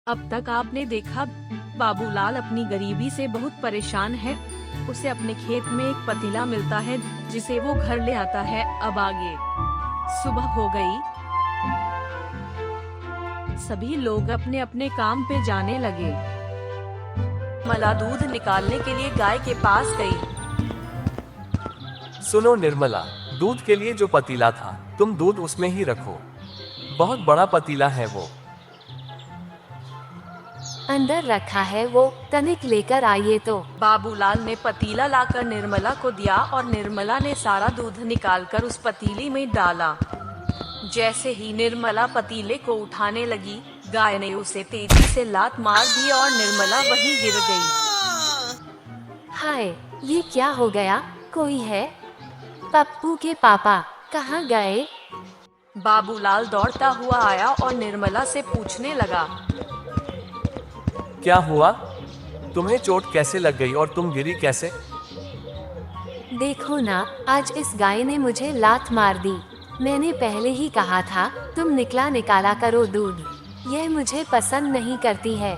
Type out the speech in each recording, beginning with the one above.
अब तक आपने देखा, बाबूलाल अपनी गरीबी से बहुत परेशान है। उसे अपने खेत में एक पतीला मिलता है जिसे वो घर ले आता है। अब आगे सुबह हो गई। सभी लोग अपने अपने काम पे जाने लगे। निर्मला दूध निकालने के लिए गाय के पास गई। सुनो निर्मला, दूध के लिए जो पतीला था तुम दूध उसमें ही रखो। बहुत बड़ा पतीला है वो। अंदर रखा है वो, तनिक लेकर आइए तो। बाबूलाल ने पतीला लाकर निर्मला को दिया और निर्मला ने सारा दूध निकालकर उस पतीले में डाला। जैसे ही निर्मला पतीले को उठाने लगी, गाय ने उसे तेजी से लात मार दी और निर्मला वहीं गिर गई। हाय, ये क्या हो गया? कोई है? पप्पू के पापा कहाँ गए? बाबूलाल दौड़ता हुआ आया और निर्मला से पूछने लगा, क्या हुआ? तुम्हें चोट कैसे लग गई और तुम गिरी कैसे? देखो ना, आज इस गाय ने मुझे लात मार दी। मैंने पहले ही कहा था तुम निकाला करो दूध। यह मुझे पसंद नहीं करती है।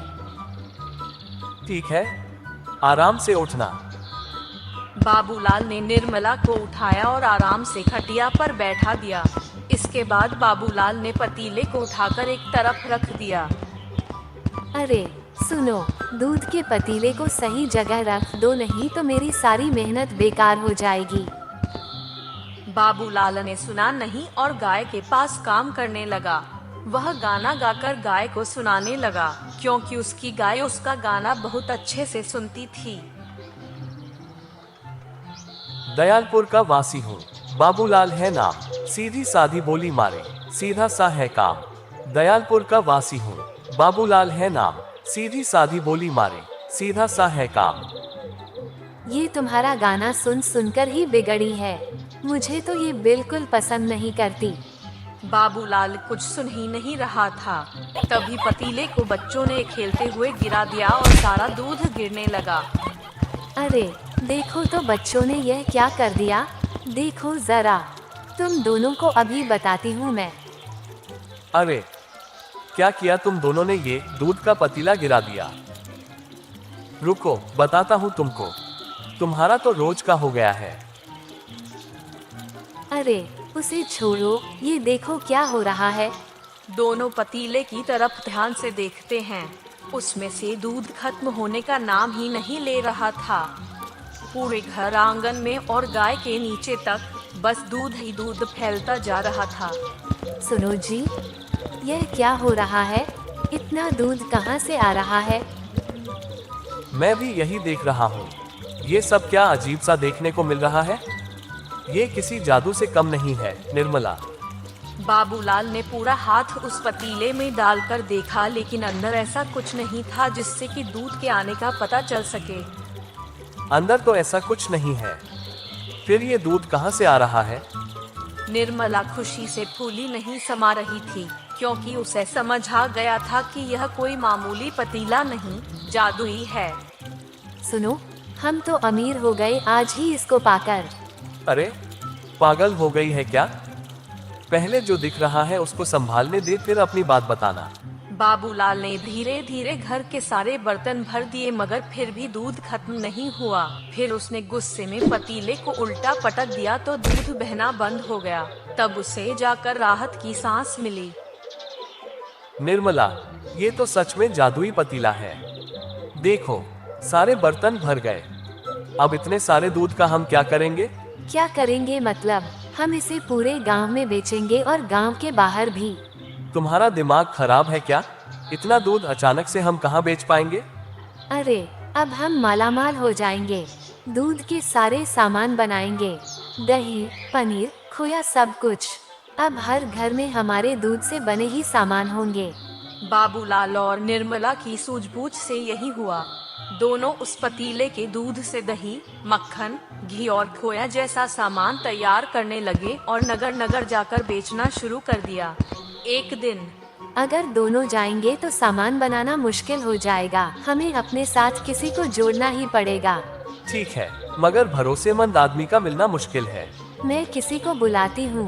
ठीक है, आराम से उठना। बाबूलाल ने निर्मला को उठाया और आराम से खटिया पर बैठा दिया। इसके बाद बाबूलाल ने पतीले को उठाकर एक तरफ रख दिया। अरे सुनो, दूध के पतीले को सही जगह रख दो, नहीं तो मेरी सारी मेहनत बेकार हो जाएगी। बाबूलाल ने सुना नहीं और गाय के पास काम करने लगा। वह गाना गाकर गाय को सुनाने लगा, क्योंकि उसकी गाय उसका गाना बहुत अच्छे से सुनती थी। दयालपुर का वासी हूँ, बाबूलाल है नाम, सीधी सादी बोली मारे, सीधा सा है काम। दयालपुर का वासी हूँ, बाबूलाल है नाम, सीधी सादी बोली मारे, सीधा सा है काम। ये तुम्हारा गाना सुन सुनकर ही बिगड़ी है। मुझे तो ये बिल्कुल पसंद नहीं करती। बाबूलाल कुछ सुन ही नहीं रहा था। तभी पतीले को बच्चों ने खेलते हुए गिरा दिया और सारा दूध गिरने लगा। अरे देखो तो बच्चों ने यह क्या कर दिया। देखो जरा, तुम दोनों को अभी बताती हूँ मैं। अरे क्या किया तुम दोनों ने? ये दूध का पतीला गिरा दिया। रुको, बताता हूँ तुमको। तुम्हारा तो रोज का हो गया है। अरे उसे छोड़ो, ये देखो क्या हो रहा है। दोनों पतीले की तरफ ध्यान से देखते हैं। उसमें से दूध खत्म होने का नाम ही नहीं ले रहा था। पूरे घर, आंगन में और गाय के नीचे तक बस दूध ही दूध फैलता जा रहा था। सुनो जी, यह क्या हो रहा है? इतना दूध कहाँ से आ रहा है? मैं भी यही देख रहा हूँ। ये सब क्या अजीब सा देखने को मिल रहा है। ये किसी जादू से कम नहीं है निर्मला। बाबूलाल ने पूरा हाथ उस पतीले में डालकर देखा, लेकिन अंदर ऐसा कुछ नहीं था जिससे कि दूध के आने का पता चल सके। अंदर तो ऐसा कुछ नहीं है, फिर ये दूध कहाँ से आ रहा है? निर्मला खुशी से फूली नहीं समा रही थी, क्योंकि उसे समझ आ गया था कि यह कोई मामूली पतीला नहीं, जादुई है। सुनो, हम तो अमीर हो गए आज ही इसको पाकर। अरे पागल हो गई है क्या? पहले जो दिख रहा है उसको संभालने दे, फिर अपनी बात बताना। बाबूलाल ने धीरे धीरे घर के सारे बर्तन भर दिए, मगर फिर भी दूध खत्म नहीं हुआ। फिर उसने गुस्से में पतीले को उल्टा पटक दिया तो दूध बहना बंद हो गया। तब उसे जाकर राहत की सांस मिली। निर्मला, ये तो सच में जादुई पतीला है। देखो, सारे बर्तन भर गए। अब इतने सारे दूध का हम क्या करेंगे? क्या करेंगे मतलब? हम इसे पूरे गांव में बेचेंगे और गांव के बाहर भी। तुम्हारा दिमाग खराब है क्या? इतना दूध अचानक से हम कहाँ बेच पाएंगे? अरे अब हम मालामाल हो जाएंगे। दूध के सारे सामान बनाएंगे, दही, पनीर, खोया, सब कुछ। अब हर घर में हमारे दूध से बने ही सामान होंगे। बाबूलाल और निर्मला की सूझबूझ से यही हुआ। दोनों उस पतीले के दूध से दही, मक्खन, घी और खोया जैसा सामान तैयार करने लगे और नगर नगर जाकर बेचना शुरू कर दिया। एक दिन, अगर दोनों जाएंगे तो सामान बनाना मुश्किल हो जाएगा। हमें अपने साथ किसी को जोड़ना ही पड़ेगा। ठीक है, मगर भरोसेमंद आदमी का मिलना मुश्किल है। मैं किसी को बुलाती हूँ,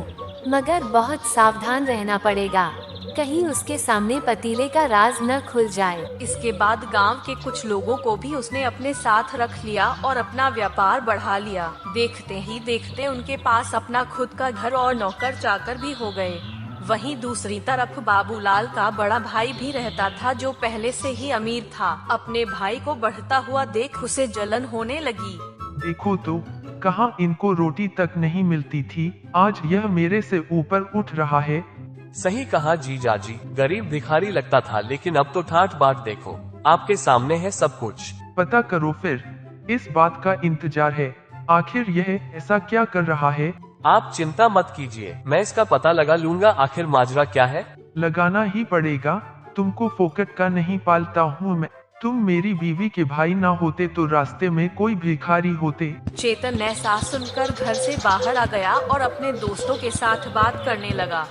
मगर बहुत सावधान रहना पड़ेगा। कहीं उसके सामने पतीले का राज न खुल जाए। इसके बाद गांव के कुछ लोगों को भी उसने अपने साथ रख लिया और अपना व्यापार बढ़ा लिया। देखते ही देखते उनके पास अपना खुद का घर और नौकर चाकर भी हो गए। वहीं दूसरी तरफ बाबूलाल का बड़ा भाई भी रहता था, जो पहले से ही अमीर था। अपने भाई को बढ़ता हुआ देख उसे जलन होने लगी। देखो तो, कहाँ इनको रोटी तक नहीं मिलती थी, आज यह मेरे से ऊपर उठ रहा है। सही कहा जीजाजी, गरीब भिखारी लगता था लेकिन अब तो ठाठ बाट देखो, आपके सामने है सब कुछ। पता करो फिर, इस बात का इंतजार है, आखिर यह ऐसा क्या कर रहा है। आप चिंता मत कीजिए, मैं इसका पता लगा लूंगा आखिर माजरा क्या है। लगाना ही पड़ेगा, तुमको फोकट का नहीं पालता हूँ मैं। तुम मेरी बीवी के भाई ना होते तो रास्ते में कोई भिखारी होते। चेतन ऐसा सुनकर घर से बाहर आ गया और अपने दोस्तों के साथ बात करने लगा।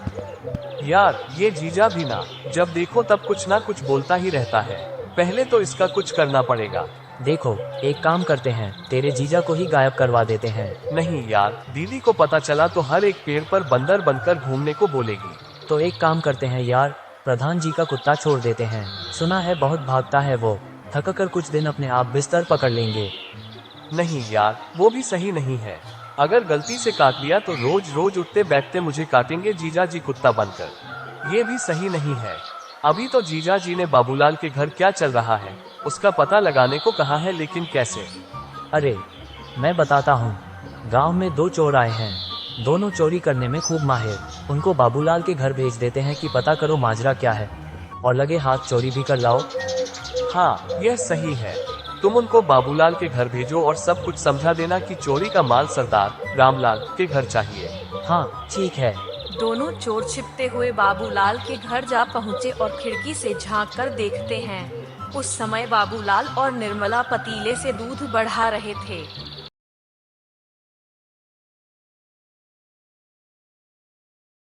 यार ये जीजा भी ना, जब देखो तब कुछ ना कुछ बोलता ही रहता है, पहले तो इसका कुछ करना पड़ेगा। देखो, एक काम करते हैं, तेरे जीजा को ही गायब करवा देते हैं। नहीं यार, दीदी को पता चला तो हर एक पेड़ पर बंदर बनकर घूमने को बोलेगी। तो एक काम करते हैं यार, प्रधान जी का कुत्ता छोड़ देते हैं, सुना है बहुत भागता है वो, थक कर कुछ दिन अपने आप बिस्तर पकड़ लेंगे। नहीं यार, वो भी सही नहीं है, अगर गलती से काट लिया तो रोज रोज उठते बैठते मुझे काटेंगे जीजा जी कुत्ता बनकर, ये भी सही नहीं है। अभी तो जीजा जी ने बाबूलाल के घर क्या चल रहा है उसका पता लगाने को कहा है, लेकिन कैसे? अरे मैं बताता हूँ, गांव में 2 चोर आए हैं, दोनों चोरी करने में खूब माहिर। उनको बाबूलाल के घर भेज देते हैं कि पता करो माजरा क्या है, और लगे हाथ चोरी भी कर लाओ। हाँ यह सही है, तुम उनको बाबूलाल के घर भेजो और सब कुछ समझा देना कि चोरी का माल सरदार रामलाल के घर चाहिए। हाँ ठीक है। दोनों चोर छिपते हुए बाबूलाल के घर जा पहुँचे और खिड़की से झांक कर देखते हैं। उस समय बाबूलाल और निर्मला पतीले से दूध बढ़ा रहे थे।